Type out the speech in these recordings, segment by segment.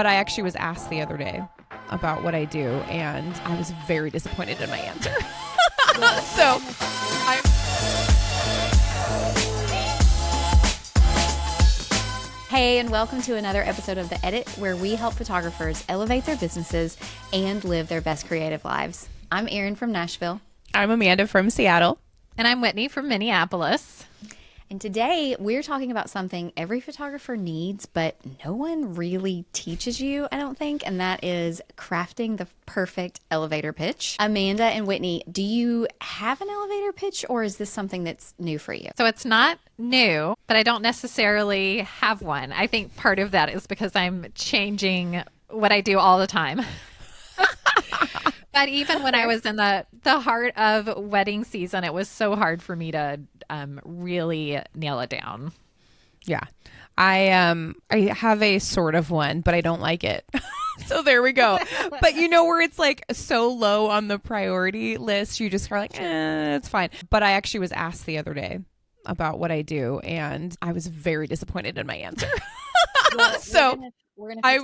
But I actually was asked the other day about what I do, and I was very disappointed in my answer. Hey, and welcome to another episode of The Edit, where we help photographers elevate their businesses and live their best creative lives. I'm Erin from Nashville. I'm Amanda from Seattle. And I'm Whitney from Minneapolis. And today we're talking about something every photographer needs, but no one really teaches you, I don't think, and that is crafting the perfect elevator pitch. Amanda and Whitney, do you have an elevator pitch, or is this something that's new for you? So it's not new, but I don't necessarily have one. I think part of that is because I'm changing what I do all the time. But even when I was in the heart of wedding season, it was so hard for me to really nail it down. Yeah. I have a sort of one, but I don't like it. So there we go. But you know where it's like so low on the priority list, you just are like, it's fine. But I actually was asked the other day about what I do, and I was very disappointed in my answer. I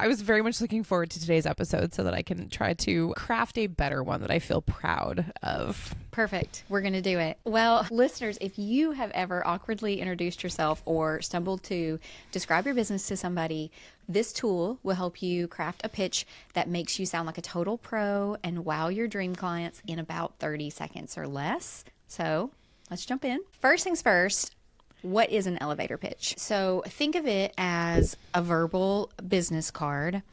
was very much looking forward to today's episode so that I can try to craft a better one that I feel proud of. Perfect. We're going to do it. Well, listeners, if you have ever awkwardly introduced yourself or stumbled to describe your business to somebody, this tool will help you craft a pitch that makes you sound like a total pro and wow your dream clients in about 30 seconds or less. So let's jump in. First things first. What is an elevator pitch? So think of it as a verbal business card.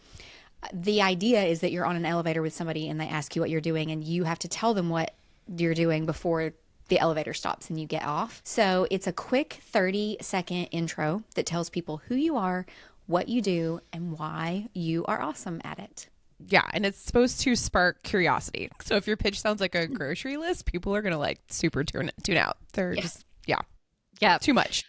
The idea is that you're on an elevator with somebody and they ask you what you're doing, and you have to tell them what you're doing before the elevator stops and you get off. So it's a quick 30-second intro that tells people who you are, what you do, and why you are awesome at it. Yeah, and it's supposed to spark curiosity. So if your pitch sounds like a grocery list, people are going to like super tune out. They're just, Yeah. Too much.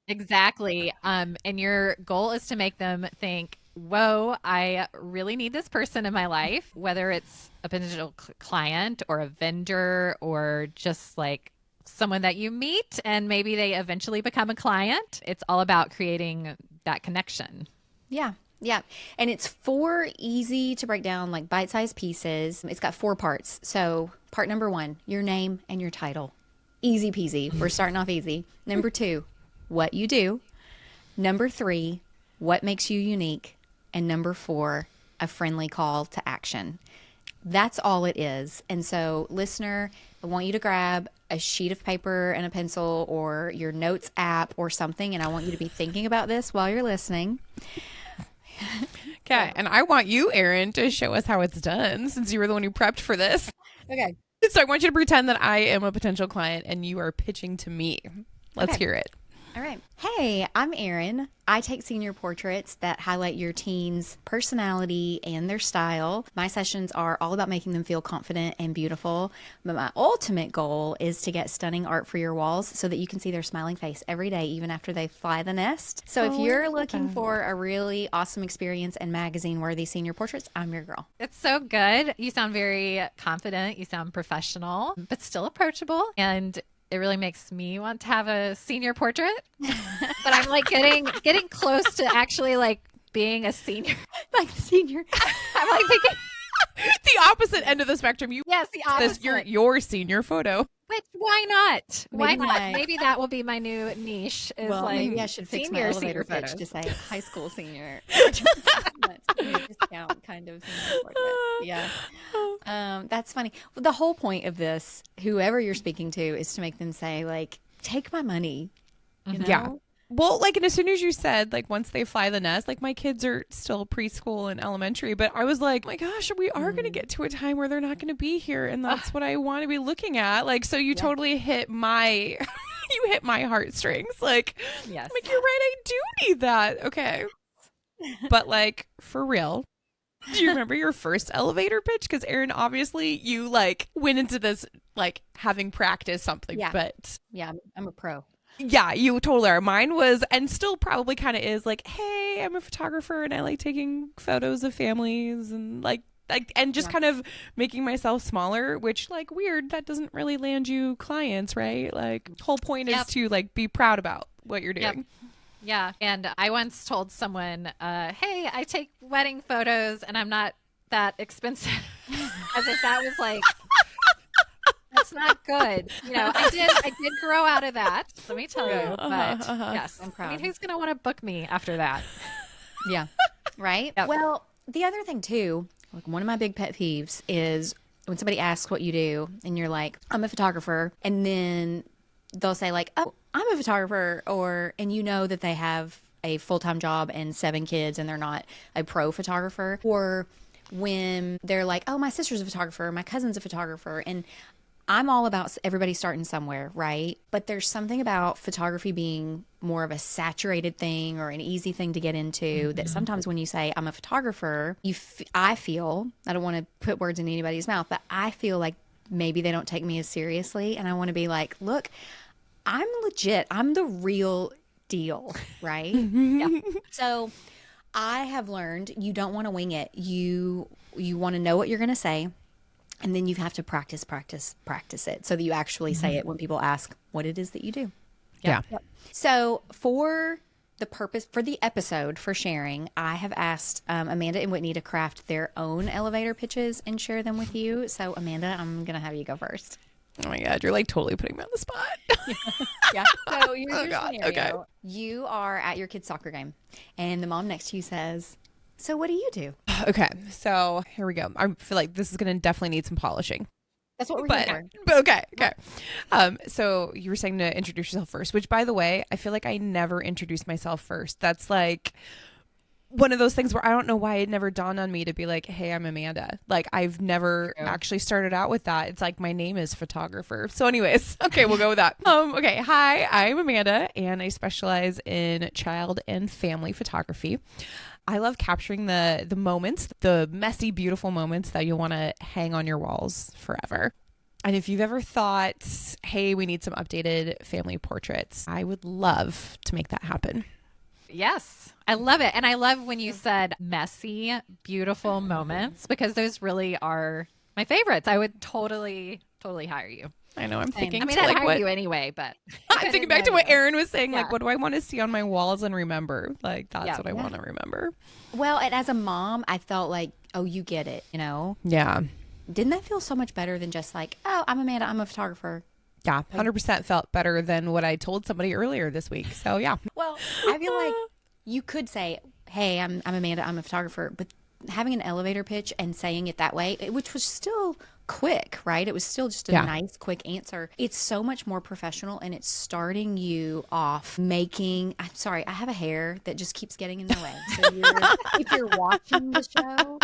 Exactly. And your goal is to make them think, whoa, I really need this person in my life, whether it's a potential client or a vendor or just like someone that you meet and maybe they eventually become a client. It's all about creating that connection. Yeah. Yeah. And it's 4 easy to break down, like bite-sized pieces. It's got 4 parts. So part number 1, your name and your title. Easy peasy. We're starting off easy. Number 2, what you do. Number 3, what makes you unique. And number 4, a friendly call to action. That's all it is. And so, listener, I want you to grab a sheet of paper and a pencil or your notes app or something, and I want you to be thinking about this while you're listening. Okay, and I want you, Erin, to show us how it's done since you were the one who prepped for this. Okay. So I want you to pretend that I am a potential client and you are pitching to me. Let's hear it. All right. Hey, I'm Erin. I take senior portraits that highlight your teen's personality and their style. My sessions are all about making them feel confident and beautiful. But my ultimate goal is to get stunning art for your walls so that you can see their smiling face every day, even after they fly the nest. So if you're looking for a really awesome experience and magazine-worthy senior portraits, I'm your girl. It's so good. You sound very confident. You sound professional, but still approachable. And it really makes me want to have a senior portrait, but I'm like getting close to actually like being a senior, Like senior. I'm like thinking, The opposite end of the spectrum. yes, the opposite. Your senior photo. Which why not? Why Maybe not? not. Maybe that will be my new niche. Is Well, like maybe I should fix my senior elevator pitch photos. to say high school senior. That's a discount kind of senior portrait. Yeah. That's funny. Well, the whole point of this, whoever you're speaking to, is to make them say, like, take my money. You know? Yeah. Well, like, and as soon as you said, like, once they fly the nest, like, my kids are still preschool and elementary, but I was like, my gosh, we are going to get to a time where they're not going to be here. And that's what I want to be looking at. Like, so you totally hit my, you hit my heartstrings. Like, Yes. I'm like, you're right. I do need that. Okay. But like, for real, do you remember your first elevator pitch? Because Erin, obviously you like went into this, like having practiced something, but Yeah, I'm a pro. yeah, you totally are. Mine was, and still probably kind of is, like, hey, I'm a photographer and I like taking photos of families and like and just kind of making myself smaller, which, like, weird, that doesn't really land you clients, right? Like, whole point is to like be proud about what you're doing. Yeah. And I once told someone, hey, I take wedding photos and I'm not that expensive. As if that was like, that's not good. I did grow out of that. Let me tell you. But yes, I'm proud. I mean, who's going to want to book me after that? Yeah. Right? Yep. Well, the other thing too, like one of my big pet peeves is when somebody asks what you do and you're like, I'm a photographer. And then they'll say like, oh, I'm a photographer, and you know that they have a full-time job and 7 kids and they're not a pro photographer. Or when they're like, oh, my sister's a photographer, my cousin's a photographer. And I'm all about everybody starting somewhere, right? But there's something about photography being more of a saturated thing or an easy thing to get into that sometimes when you say, I'm a photographer, I feel, I don't want to put words in anybody's mouth, but I feel like maybe they don't take me as seriously. And I want to be like, look, I'm legit. I'm the real deal, right? Yeah. So I have learned you don't want to wing it. You want to know what you're going to say. And then you have to practice it so that you actually say it when people ask what it is that you do. Yeah. Yep. So for the episode for sharing, I have asked Amanda and Whitney to craft their own elevator pitches and share them with you. So Amanda, I'm going to have you go first. Oh my God, you're like totally putting me on the spot. Yeah. So here's your God. scenario. Okay. You are at your kid's soccer game and the mom next to you says, so what do you do? Okay, so here we go. I feel like this is going to definitely need some polishing. That's what we're here for. But okay. So you were saying to introduce yourself first, which by the way, I feel like I never introduced myself first. That's like one of those things where I don't know why it never dawned on me to be like, hey, I'm Amanda. Like I've never actually started out with that. It's like my name is photographer. So anyways, okay, we'll go with that. Okay. Hi, I'm Amanda and I specialize in child and family photography. I love capturing the moments, the messy, beautiful moments that you'll want to hang on your walls forever. And if you've ever thought, hey, we need some updated family portraits, I would love to make that happen. Yes, I love it. And I love when you said messy, beautiful moments, because those really are my favorites. I would totally hire you. I know. I'm thinking. I mean, to I'd like hire what you anyway, but I'm thinking back to what Erin was saying. Yeah. Like, what do I want to see on my walls and remember? Like, that's what I want to remember. Well, and as a mom, I felt like, oh, you get it, Yeah. Didn't that feel so much better than just like, oh, I'm Amanda, I'm a photographer? Yeah. 100% felt better than what I told somebody earlier this week. So yeah. Well, I feel like you could say, hey, I'm Amanda, I'm a photographer, but having an elevator pitch and saying it that way, which was still quick, right? It was still just a nice, quick answer. It's so much more professional and it's starting you off I'm sorry, I have a hair that just keeps getting in the way. So if you're watching the show,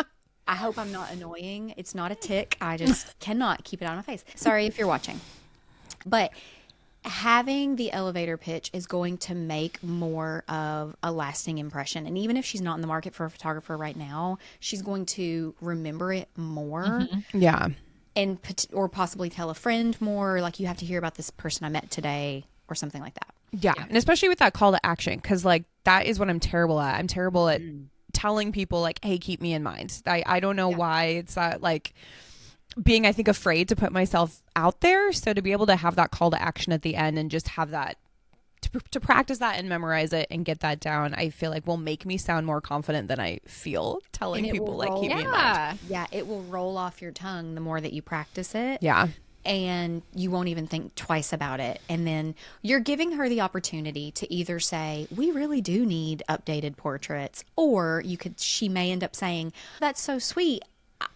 I hope I'm not annoying. It's not a tick. I just cannot keep it on my face. Sorry if you're watching. But having the elevator pitch is going to make more of a lasting impression. And even if she's not in the market for a photographer right now, she's going to remember it more. Mm-hmm. Yeah. Or possibly tell a friend more, like you have to hear about this person I met today or something like that. Yeah. And especially with that call to action, because like that is what I'm terrible at. I'm terrible at telling people like, hey, keep me in mind. I don't know why it's that like being, I think, afraid to put myself out there. So to be able to have that call to action at the end and just have that to practice that and memorize it and get that down, I feel like will make me sound more confident than I feel telling people like keep me in mind. Yeah, it will roll off your tongue the more that you practice it. Yeah. And you won't even think twice about it. And then you're giving her the opportunity to either say, we really do need updated portraits, or she may end up saying, that's so sweet.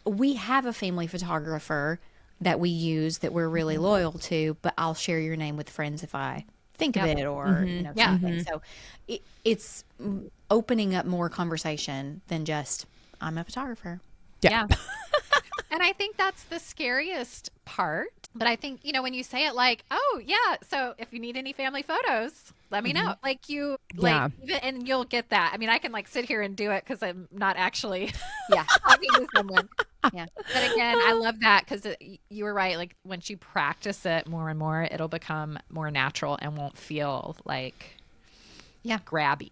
We have a family photographer that we use that we're really loyal to, but I'll share your name with friends if I think of it or something. So it's opening up more conversation than just I'm a photographer. Yeah. And I think that's the scariest part. But I think, when you say it like, oh yeah, so if you need any family photos, let me know. Like even, and you'll get that. I mean, I can like sit here and do it because I'm not actually talking to someone. Yeah. But again, I love that because you were right. Like once you practice it more and more, it'll become more natural and won't feel like, grabby,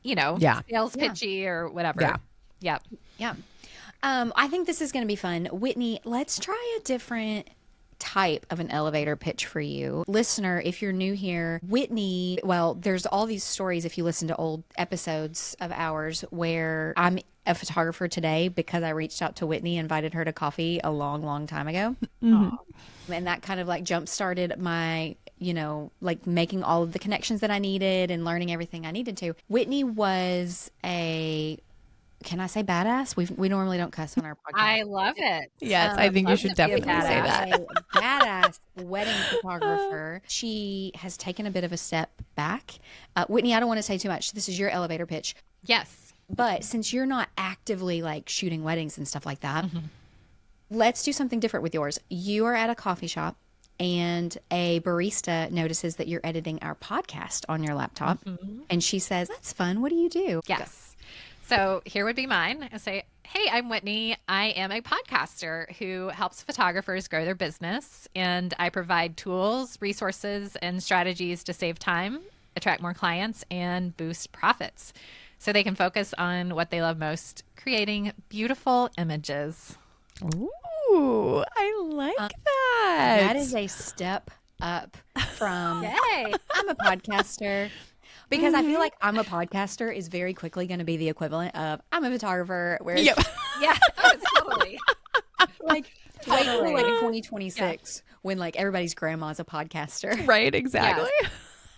sales pitchy or whatever. Yeah. Yep. Yeah. I think this is going to be fun. Whitney, let's try a different type of an elevator pitch for you. Listener, if you're new here, Whitney, well, there's all these stories if you listen to old episodes of ours where I'm a photographer today because I reached out to Whitney, invited her to coffee a long, long time ago. And that kind of like jump started my, like making all of the connections that I needed and learning everything I needed to. Whitney was can I say badass? We normally don't cuss on our podcast. I love it. Yes, I think you should to be a definitely say that. A badass wedding photographer. She has taken a bit of a step back. Whitney, I don't want to say too much. This is your elevator pitch. Yes. But since you're not actively like shooting weddings and stuff like that, let's do something different with yours. You are at a coffee shop and a barista notices that you're editing our podcast on your laptop. And she says, that's fun. What do you do? Yes. So here would be mine. I say, hey, I'm Whitney. I am a podcaster who helps photographers grow their business. And I provide tools, resources, and strategies to save time, attract more clients, and boost profits so they can focus on what they love most, creating beautiful images. Ooh, I like that. That is a step up from Yay. I'm a podcaster. Because I feel like I'm a podcaster is very quickly going to be the equivalent of I'm a photographer. Whereas, Yep. Yeah, totally. like, wait till like 2026 when like everybody's grandma's a podcaster. Right, exactly.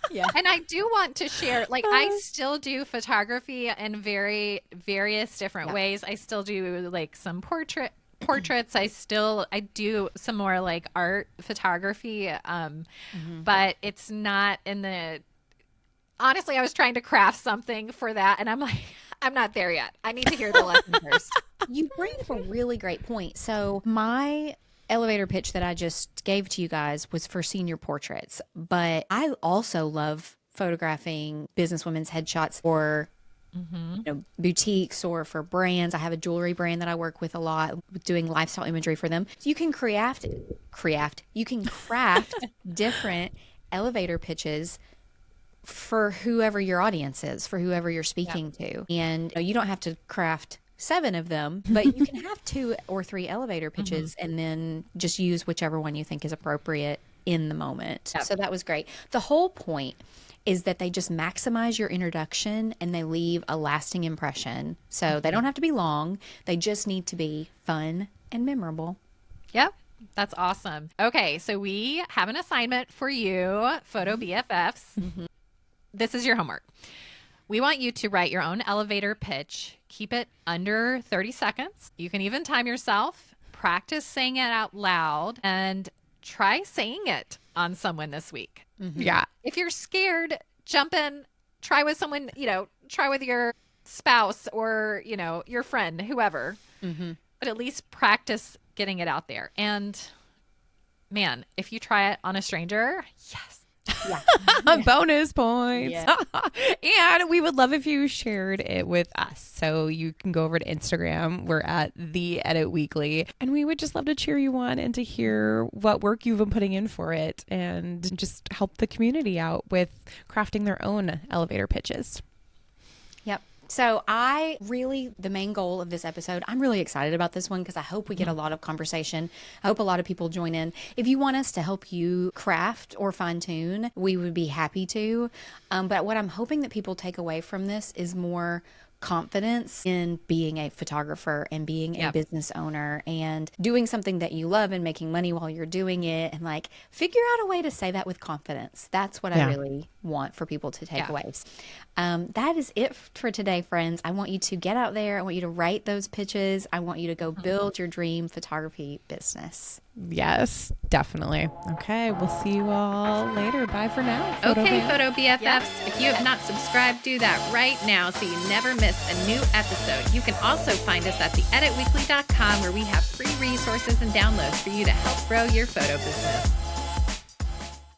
Yeah. And I do want to share, like, I still do photography in various different ways. I still do like some portraits. I do some more like art photography. But it's not in the, honestly, I was trying to craft something for that. And I'm like, I'm not there yet. I need to hear the lesson first. You bring up a really great point. So my elevator pitch that I just gave to you guys was for senior portraits, but I also love photographing businesswomen's headshots for boutiques or for brands. I have a jewelry brand that I work with a lot, doing lifestyle imagery for them. So you can craft different elevator pitches for whoever your audience is, for whoever you're speaking to. And you don't have to craft 7 of them, but you can have 2 or 3 elevator pitches and then just use whichever one you think is appropriate in the moment. Yep. So that was great. The whole point is that they just maximize your introduction and they leave a lasting impression. So they don't have to be long. They just need to be fun and memorable. Yep. That's awesome. Okay. So we have an assignment for you, Photo BFFs. This is your homework. We want you to write your own elevator pitch. Keep it under 30 seconds. You can even time yourself. Practice saying it out loud and try saying it on someone this week. Yeah. If you're scared, jump in, try with someone, try with your spouse or, your friend, whoever. But at least practice getting it out there. And man, if you try it on a stranger, yes. Yeah. Bonus points. And we would love if you shared it with us. So you can go over to Instagram. We're at The Edit Weekly. And we would just love to cheer you on and to hear what work you've been putting in for it and just help the community out with crafting their own elevator pitches. Yep. So the main goal of this episode, I'm really excited about this one because I hope we get a lot of conversation. I hope a lot of people join in. If you want us to help you craft or fine tune, we would be happy to. But what I'm hoping that people take away from this is more confidence in being a photographer and being a business owner and doing something that you love and making money while you're doing it, and like figure out a way to say that with confidence. That's what I really want for people to take away. That is it for today, friends. I want you to get out there. I want you to write those pitches. I want you to go build your dream photography Yes, definitely. Okay, we'll see you all later. Bye for now. Photo BFFs. If you have not subscribed, do that right now so you never miss a new episode. You can also find us at theeditweekly.com where we have free resources and downloads for you to help grow your photo business.